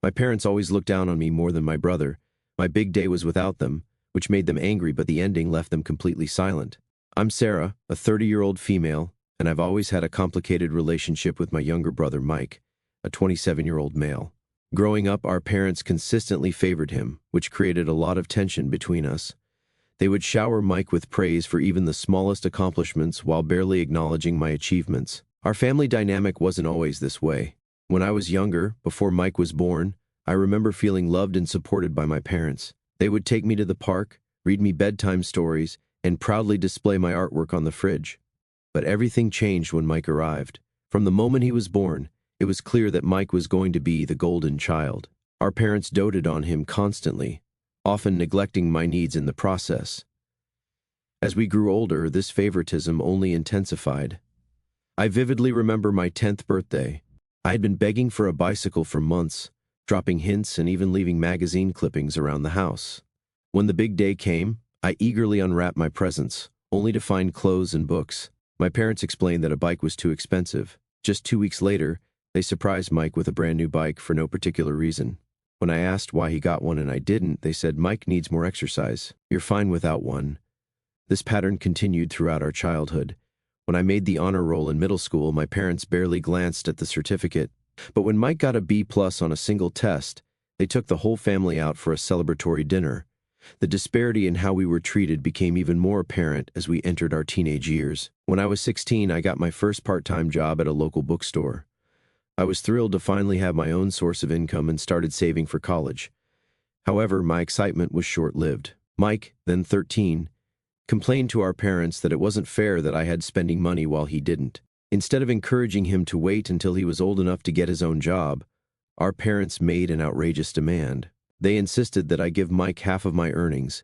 My parents always looked down on me more than my brother. My big day was without them, which made them angry, but the ending left them completely silent. I'm Sarah, a 30-year-old female, and I've always had a complicated relationship with my younger brother Mike, a 27-year-old male. Growing up, our parents consistently favored him, which created a lot of tension between us. They would shower Mike with praise for even the smallest accomplishments while barely acknowledging my achievements. Our family dynamic wasn't always this way. When I was younger, before Mike was born, I remember feeling loved and supported by my parents. They would take me to the park, read me bedtime stories, and proudly display my artwork on the fridge. But everything changed when Mike arrived. From the moment he was born, it was clear that Mike was going to be the golden child. Our parents doted on him constantly, often neglecting my needs in the process. As we grew older, this favoritism only intensified. I vividly remember my 10th birthday. I had been begging for a bicycle for months, dropping hints and even leaving magazine clippings around the house. When the big day came, I eagerly unwrapped my presents, only to find clothes and books. My parents explained that a bike was too expensive. Just 2 weeks later, they surprised Mike with a brand new bike for no particular reason. When I asked why he got one and I didn't, they said, "Mike needs more exercise. You're fine without one." This pattern continued throughout our childhood. When I made the honor roll in middle school, my parents barely glanced at the certificate. But when Mike got a B+ on a single test, they took the whole family out for a celebratory dinner. The disparity in how we were treated became even more apparent as we entered our teenage years. When I was 16, I got my first part-time job at a local bookstore. I was thrilled to finally have my own source of income and started saving for college. However, my excitement was short-lived. Mike, then 13, complained to our parents that it wasn't fair that I had spending money while he didn't. Instead of encouraging him to wait until he was old enough to get his own job, our parents made an outrageous demand. They insisted that I give Mike half of my earnings.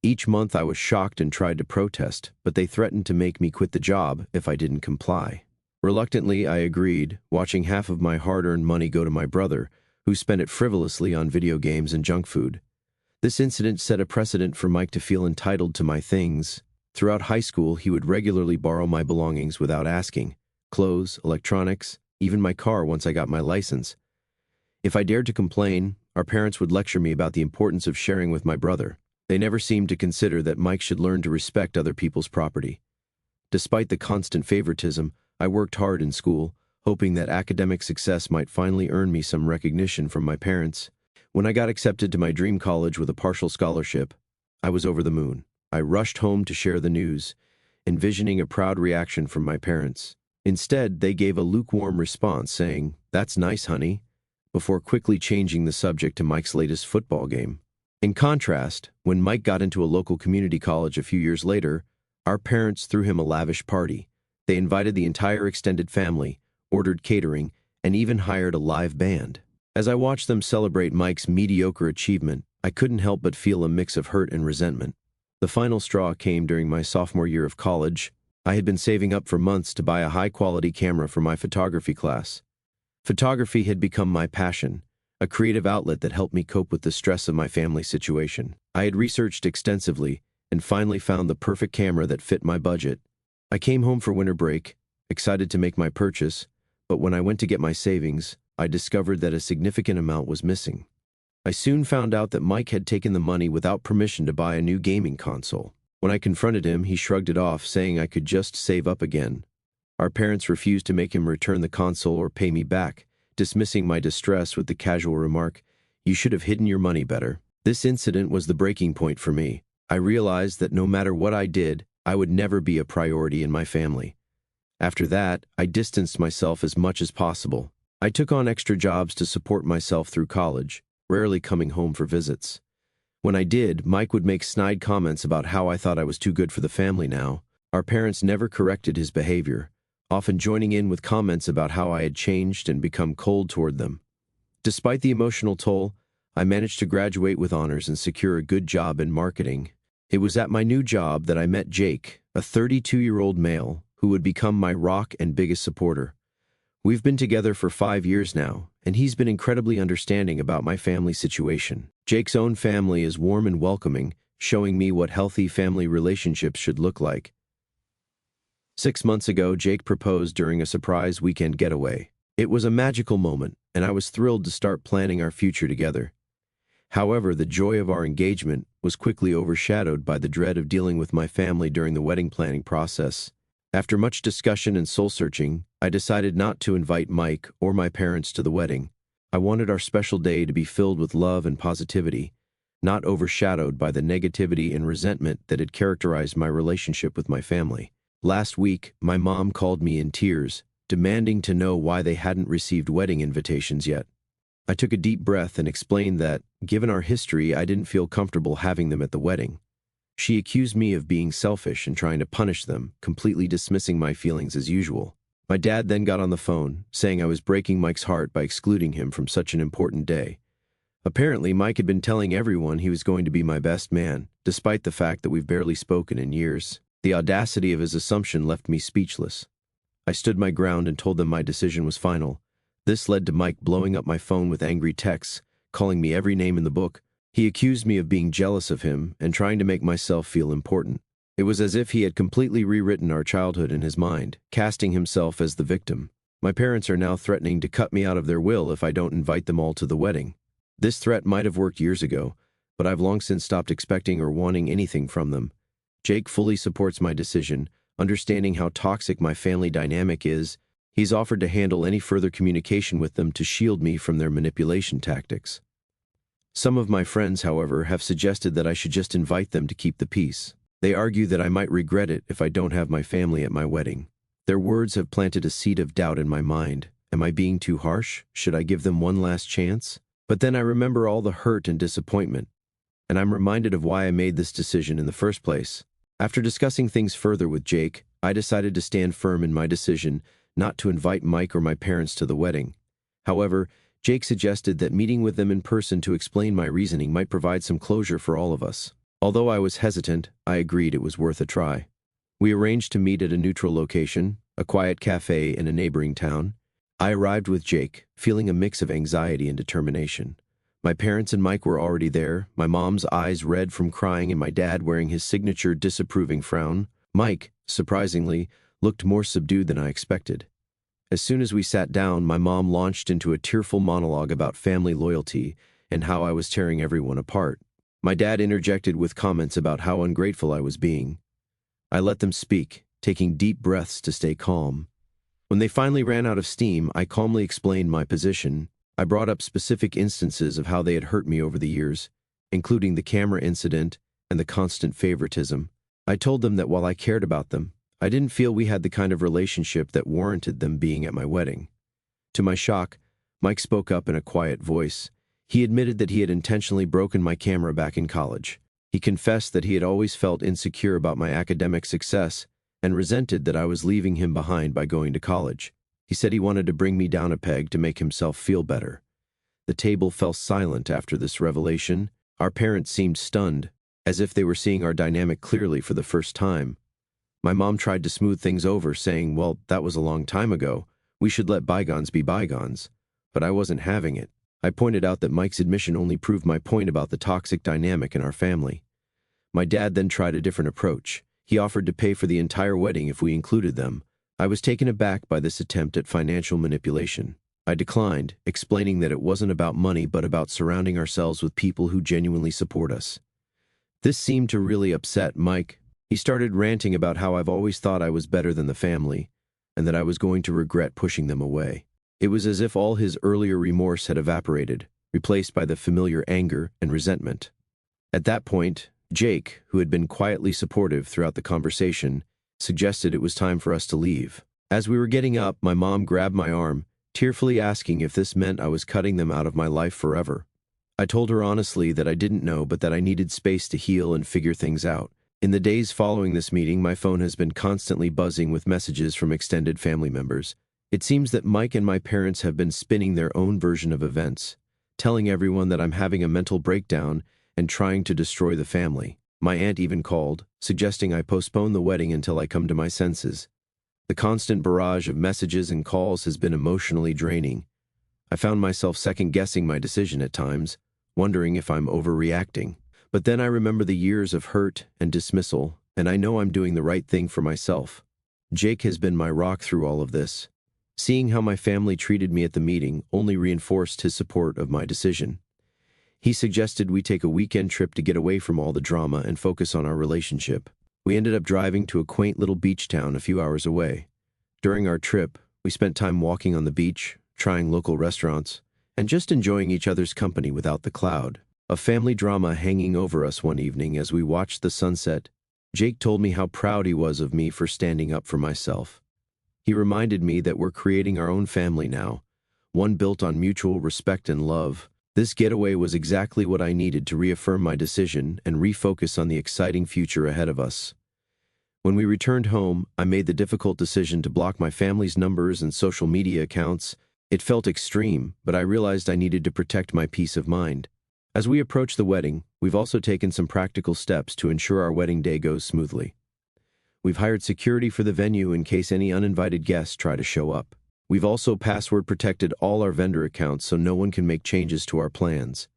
Each month I was shocked and tried to protest, but they threatened to make me quit the job if I didn't comply. Reluctantly, I agreed, watching half of my hard-earned money go to my brother, who spent it frivolously on video games and junk food. This incident set a precedent for Mike to feel entitled to my things. Throughout high school, he would regularly borrow my belongings without asking: clothes, electronics, even my car once I got my license. If I dared to complain, our parents would lecture me about the importance of sharing with my brother. They never seemed to consider that Mike should learn to respect other people's property. Despite the constant favoritism, I worked hard in school, hoping that academic success might finally earn me some recognition from my parents. When I got accepted to my dream college with a partial scholarship, I was over the moon. I rushed home to share the news, envisioning a proud reaction from my parents. Instead, they gave a lukewarm response saying, "That's nice, honey," before quickly changing the subject to Mike's latest football game. In contrast, when Mike got into a local community college a few years later, our parents threw him a lavish party. They invited the entire extended family, ordered catering, and even hired a live band. As I watched them celebrate Mike's mediocre achievement, I couldn't help but feel a mix of hurt and resentment. The final straw came during my sophomore year of college. I had been saving up for months to buy a high-quality camera for my photography class. Photography had become my passion, a creative outlet that helped me cope with the stress of my family situation. I had researched extensively and finally found the perfect camera that fit my budget. I came home for winter break, excited to make my purchase, but when I went to get my savings, I discovered that a significant amount was missing. I soon found out that Mike had taken the money without permission to buy a new gaming console. When I confronted him, he shrugged it off, saying I could just save up again. Our parents refused to make him return the console or pay me back, dismissing my distress with the casual remark, "You should have hidden your money better." This incident was the breaking point for me. I realized that no matter what I did, I would never be a priority in my family. After that, I distanced myself as much as possible. I took on extra jobs to support myself through college, rarely coming home for visits. When I did, Mike would make snide comments about how I thought I was too good for the family now. Our parents never corrected his behavior, often joining in with comments about how I had changed and become cold toward them. Despite the emotional toll, I managed to graduate with honors and secure a good job in marketing. It was at my new job that I met Jake, a 32-year-old male who would become my rock and biggest supporter. We've been together for 5 years now, and he's been incredibly understanding about my family situation. Jake's own family is warm and welcoming, showing me what healthy family relationships should look like. 6 months ago, Jake proposed during a surprise weekend getaway. It was a magical moment, and I was thrilled to start planning our future together. However, the joy of our engagement was quickly overshadowed by the dread of dealing with my family during the wedding planning process. After much discussion and soul-searching, I decided not to invite Mike or my parents to the wedding. I wanted our special day to be filled with love and positivity, not overshadowed by the negativity and resentment that had characterized my relationship with my family. Last week, my mom called me in tears, demanding to know why they hadn't received wedding invitations yet. I took a deep breath and explained that, given our history, I didn't feel comfortable having them at the wedding. She accused me of being selfish and trying to punish them, completely dismissing my feelings as usual. My dad then got on the phone, saying I was breaking Mike's heart by excluding him from such an important day. Apparently, Mike had been telling everyone he was going to be my best man, despite the fact that we've barely spoken in years. The audacity of his assumption left me speechless. I stood my ground and told them my decision was final. This led to Mike blowing up my phone with angry texts, calling me every name in the book. He accused me of being jealous of him and trying to make myself feel important. It was as if he had completely rewritten our childhood in his mind, casting himself as the victim. My parents are now threatening to cut me out of their will if I don't invite them all to the wedding. This threat might have worked years ago, but I've long since stopped expecting or wanting anything from them. Jake fully supports my decision, understanding how toxic my family dynamic is. He's offered to handle any further communication with them to shield me from their manipulation tactics. Some of my friends, however, have suggested that I should just invite them to keep the peace. They argue that I might regret it if I don't have my family at my wedding. Their words have planted a seed of doubt in my mind. Am I being too harsh? Should I give them one last chance? But then I remember all the hurt and disappointment, and I'm reminded of why I made this decision in the first place. After discussing things further with Jake, I decided to stand firm in my decision not to invite Mike or my parents to the wedding. However, Jake suggested that meeting with them in person to explain my reasoning might provide some closure for all of us. Although I was hesitant, I agreed it was worth a try. We arranged to meet at a neutral location, a quiet cafe in a neighboring town. I arrived with Jake, feeling a mix of anxiety and determination. My parents and Mike were already there, my mom's eyes red from crying and my dad wearing his signature disapproving frown. Mike, surprisingly, looked more subdued than I expected. As soon as we sat down, my mom launched into a tearful monologue about family loyalty and how I was tearing everyone apart. My dad interjected with comments about how ungrateful I was being. I let them speak, taking deep breaths to stay calm. When they finally ran out of steam, I calmly explained my position. I brought up specific instances of how they had hurt me over the years, including the camera incident and the constant favoritism. I told them that while I cared about them, I didn't feel we had the kind of relationship that warranted them being at my wedding. To my shock, Mike spoke up in a quiet voice. He admitted that he had intentionally broken my camera back in college. He confessed that he had always felt insecure about my academic success and resented that I was leaving him behind by going to college. He said he wanted to bring me down a peg to make himself feel better. The table fell silent after this revelation. Our parents seemed stunned, as if they were seeing our dynamic clearly for the first time. My mom tried to smooth things over, saying, well, that was a long time ago. We should let bygones be bygones. But I wasn't having it. I pointed out that Mike's admission only proved my point about the toxic dynamic in our family. My dad then tried a different approach. He offered to pay for the entire wedding if we included them. I was taken aback by this attempt at financial manipulation. I declined, explaining that it wasn't about money but about surrounding ourselves with people who genuinely support us. This seemed to really upset Mike. He started ranting about how I've always thought I was better than the family, and that I was going to regret pushing them away. It was as if all his earlier remorse had evaporated, replaced by the familiar anger and resentment. At that point, Jake, who had been quietly supportive throughout the conversation, suggested it was time for us to leave. As we were getting up, my mom grabbed my arm, tearfully asking if this meant I was cutting them out of my life forever. I told her honestly that I didn't know, but that I needed space to heal and figure things out. In the days following this meeting, my phone has been constantly buzzing with messages from extended family members. It seems that Mike and my parents have been spinning their own version of events, telling everyone that I'm having a mental breakdown and trying to destroy the family. My aunt even called, suggesting I postpone the wedding until I come to my senses. The constant barrage of messages and calls has been emotionally draining. I found myself second-guessing my decision at times, wondering if I'm overreacting. But then I remember the years of hurt and dismissal, and I know I'm doing the right thing for myself. Jake has been my rock through all of this, Seeing how my family treated me at the meeting only reinforced his support of my decision. He suggested we take a weekend trip to get away from all the drama and focus on our relationship. We ended up driving to a quaint little beach town a few hours away. During our trip, we spent time walking on the beach, trying local restaurants, and just enjoying each other's company without the cloud of family drama hanging over us. One evening as we watched the sunset, Jake told me how proud he was of me for standing up for myself. He reminded me that we're creating our own family now, one built on mutual respect and love. This getaway was exactly what I needed to reaffirm my decision and refocus on the exciting future ahead of us. When we returned home, I made the difficult decision to block my family's numbers and social media accounts. It felt extreme, but I realized I needed to protect my peace of mind. As we approach the wedding, we've also taken some practical steps to ensure our wedding day goes smoothly. We've hired security for the venue in case any uninvited guests try to show up. We've also password protected all our vendor accounts so no one can make changes to our plans.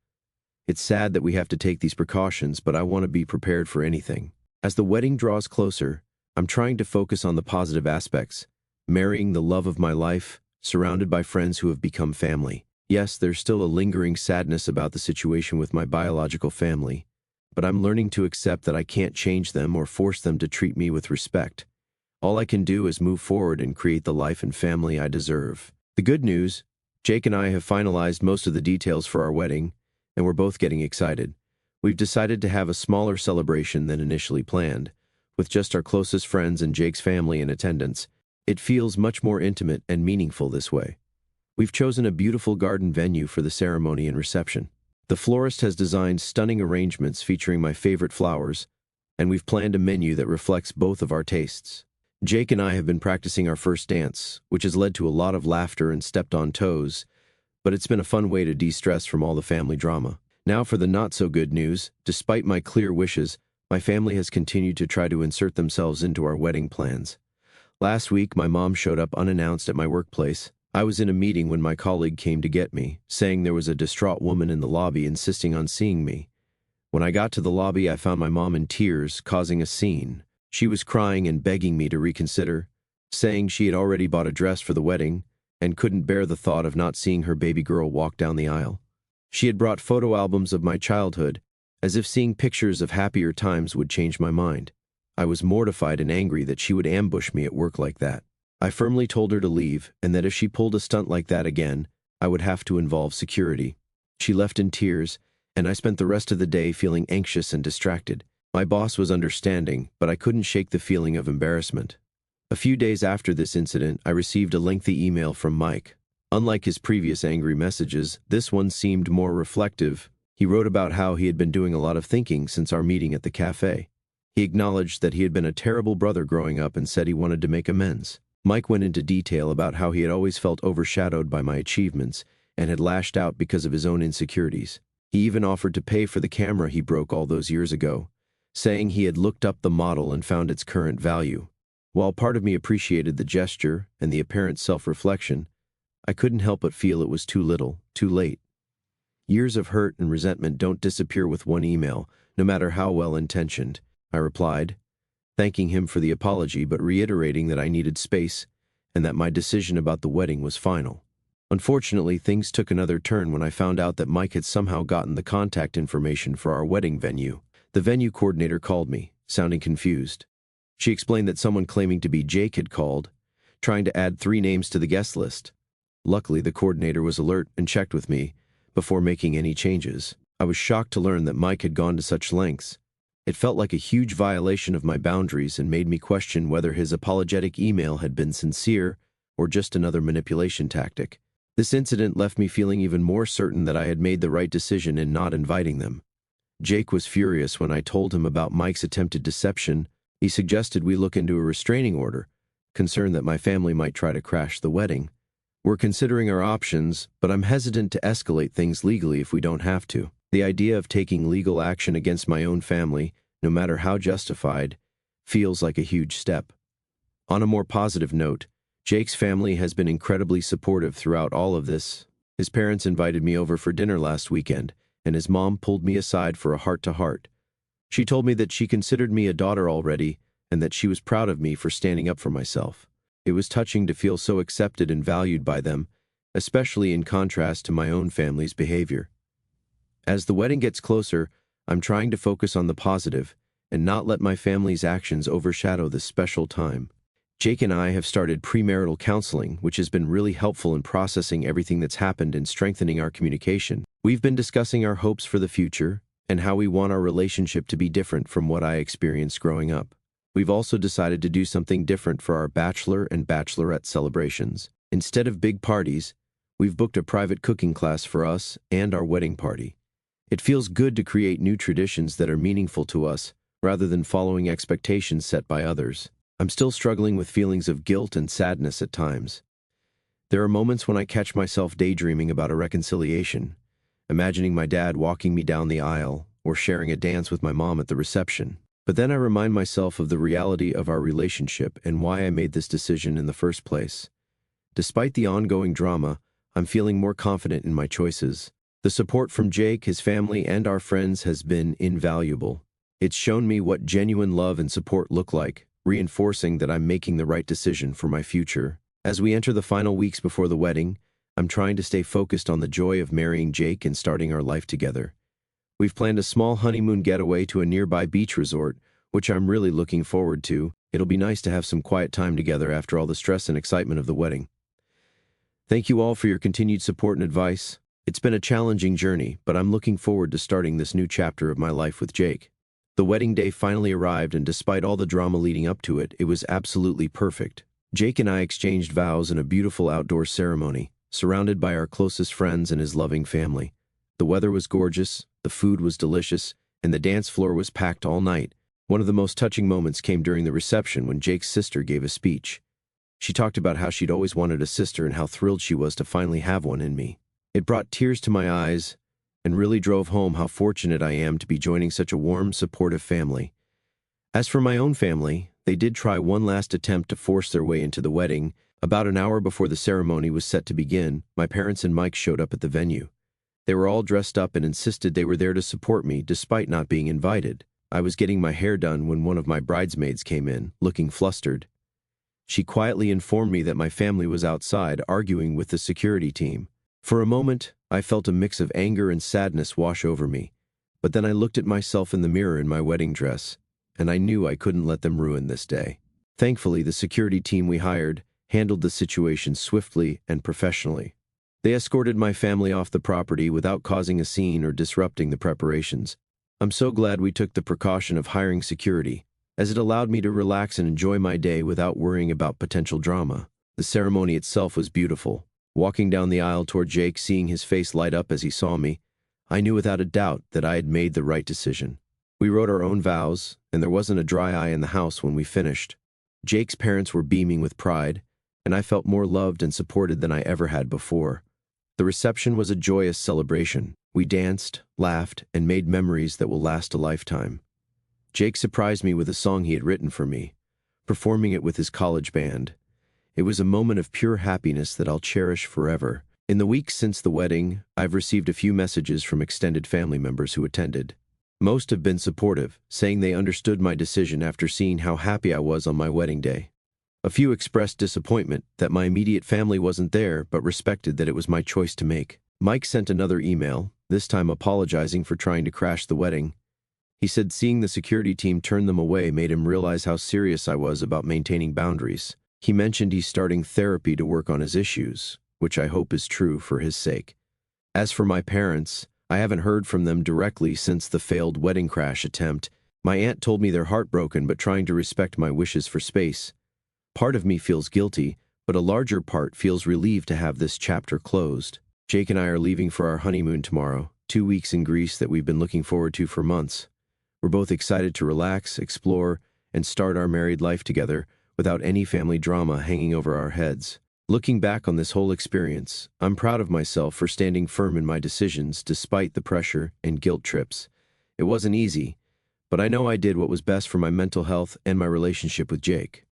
It's sad that we have to take these precautions, but I want to be prepared for anything. As the wedding draws closer, I'm trying to focus on the positive aspects, marrying the love of my life, surrounded by friends who have become family. Yes, there's still a lingering sadness about the situation with my biological family, but I'm learning to accept that I can't change them or force them to treat me with respect. All I can do is move forward and create the life and family I deserve. The good news, Jake and I have finalized most of the details for our wedding, and we're both getting excited. We've decided to have a smaller celebration than initially planned, with just our closest friends and Jake's family in attendance. It feels much more intimate and meaningful this way. We've chosen a beautiful garden venue for the ceremony and reception. The florist has designed stunning arrangements featuring my favorite flowers, and we've planned a menu that reflects both of our tastes. Jake and I have been practicing our first dance, which has led to a lot of laughter and stepped on toes, but it's been a fun way to de-stress from all the family drama. Now for the not-so-good news. Despite my clear wishes, my family has continued to try to insert themselves into our wedding plans. Last week, my mom showed up unannounced at my workplace. I was in a meeting when my colleague came to get me, saying there was a distraught woman in the lobby insisting on seeing me. When I got to the lobby, I found my mom in tears, causing a scene. She was crying and begging me to reconsider, saying she had already bought a dress for the wedding and couldn't bear the thought of not seeing her baby girl walk down the aisle. She had brought photo albums of my childhood, as if seeing pictures of happier times would change my mind. I was mortified and angry that she would ambush me at work like that. I firmly told her to leave, and that if she pulled a stunt like that again, I would have to involve security. She left in tears, and I spent the rest of the day feeling anxious and distracted. My boss was understanding, but I couldn't shake the feeling of embarrassment. A few days after this incident, I received a lengthy email from Mike. Unlike his previous angry messages, this one seemed more reflective. He wrote about how he had been doing a lot of thinking since our meeting at the cafe. He acknowledged that he had been a terrible brother growing up and said he wanted to make amends. Mike went into detail about how he had always felt overshadowed by my achievements and had lashed out because of his own insecurities. He even offered to pay for the camera he broke all those years ago, saying he had looked up the model and found its current value. While part of me appreciated the gesture and the apparent self-reflection, I couldn't help but feel it was too little, too late. Years of hurt and resentment don't disappear with one email, no matter how well-intentioned, I replied, thanking him for the apology but reiterating that I needed space and that my decision about the wedding was final. Unfortunately, things took another turn when I found out that Mike had somehow gotten the contact information for our wedding venue. The venue coordinator called me, sounding confused. She explained that someone claiming to be Jake had called, trying to add 3 names to the guest list. Luckily, the coordinator was alert and checked with me before making any changes. I was shocked to learn that Mike had gone to such lengths. It felt like a huge violation of my boundaries and made me question whether his apologetic email had been sincere or just another manipulation tactic. This incident left me feeling even more certain that I had made the right decision in not inviting them. Jake was furious when I told him about Mike's attempted deception. He suggested we look into a restraining order, concerned that my family might try to crash the wedding. We're considering our options, but I'm hesitant to escalate things legally if we don't have to. The idea of taking legal action against my own family, no matter how justified, feels like a huge step. On a more positive note, Jake's family has been incredibly supportive throughout all of this. His parents invited me over for dinner last weekend, and his mom pulled me aside for a heart-to-heart. She told me that she considered me a daughter already, and that she was proud of me for standing up for myself. It was touching to feel so accepted and valued by them, especially in contrast to my own family's behavior. As the wedding gets closer, I'm trying to focus on the positive and not let my family's actions overshadow this special time. Jake and I have started premarital counseling, which has been really helpful in processing everything that's happened and strengthening our communication. We've been discussing our hopes for the future and how we want our relationship to be different from what I experienced growing up. We've also decided to do something different for our bachelor and bachelorette celebrations. Instead of big parties, we've booked a private cooking class for us and our wedding party. It feels good to create new traditions that are meaningful to us, rather than following expectations set by others. I'm still struggling with feelings of guilt and sadness at times. There are moments when I catch myself daydreaming about a reconciliation, imagining my dad walking me down the aisle or sharing a dance with my mom at the reception. But then I remind myself of the reality of our relationship and why I made this decision in the first place. Despite the ongoing drama, I'm feeling more confident in my choices. The support from Jake, his family, and our friends has been invaluable. It's shown me what genuine love and support look like, reinforcing that I'm making the right decision for my future. As we enter the final weeks before the wedding, I'm trying to stay focused on the joy of marrying Jake and starting our life together. We've planned a small honeymoon getaway to a nearby beach resort, which I'm really looking forward to. It'll be nice to have some quiet time together after all the stress and excitement of the wedding. Thank you all for your continued support and advice. It's been a challenging journey, but I'm looking forward to starting this new chapter of my life with Jake. The wedding day finally arrived, and despite all the drama leading up to it, it was absolutely perfect. Jake and I exchanged vows in a beautiful outdoor ceremony, surrounded by our closest friends and his loving family. The weather was gorgeous, the food was delicious, and the dance floor was packed all night. One of the most touching moments came during the reception when Jake's sister gave a speech. She talked about how she'd always wanted a sister and how thrilled she was to finally have one in me. It brought tears to my eyes and really drove home how fortunate I am to be joining such a warm, supportive family. As for my own family, they did try one last attempt to force their way into the wedding. About an hour before the ceremony was set to begin, my parents and Mike showed up at the venue. They were all dressed up and insisted they were there to support me despite not being invited. I was getting my hair done when one of my bridesmaids came in, looking flustered. She quietly informed me that my family was outside arguing with the security team. For a moment, I felt a mix of anger and sadness wash over me, but then I looked at myself in the mirror in my wedding dress, and I knew I couldn't let them ruin this day. Thankfully, the security team we hired handled the situation swiftly and professionally. They escorted my family off the property without causing a scene or disrupting the preparations. I'm so glad we took the precaution of hiring security, as it allowed me to relax and enjoy my day without worrying about potential drama. The ceremony itself was beautiful. Walking down the aisle toward Jake, seeing his face light up as he saw me, I knew without a doubt that I had made the right decision. We wrote our own vows, and there wasn't a dry eye in the house when we finished. Jake's parents were beaming with pride, and I felt more loved and supported than I ever had before. The reception was a joyous celebration. We danced, laughed, and made memories that will last a lifetime. Jake surprised me with a song he had written for me, performing it with his college band. It was a moment of pure happiness that I'll cherish forever. In the weeks since the wedding, I've received a few messages from extended family members who attended. Most have been supportive, saying they understood my decision after seeing how happy I was on my wedding day. A few expressed disappointment that my immediate family wasn't there, but respected that it was my choice to make. Mike sent another email, this time apologizing for trying to crash the wedding. He said seeing the security team turn them away made him realize how serious I was about maintaining boundaries. He mentioned he's starting therapy to work on his issues, which I hope is true for his sake. As for my parents, I haven't heard from them directly since the failed wedding crash attempt. My aunt told me they're heartbroken but trying to respect my wishes for space. Part of me feels guilty, but a larger part feels relieved to have this chapter closed. Jake and I are leaving for our honeymoon tomorrow, 2 weeks in Greece that we've been looking forward to for months. We're both excited to relax, explore, and start our married life together, without any family drama hanging over our heads. Looking back on this whole experience, I'm proud of myself for standing firm in my decisions despite the pressure and guilt trips. It wasn't easy, but I know I did what was best for my mental health and my relationship with Jake.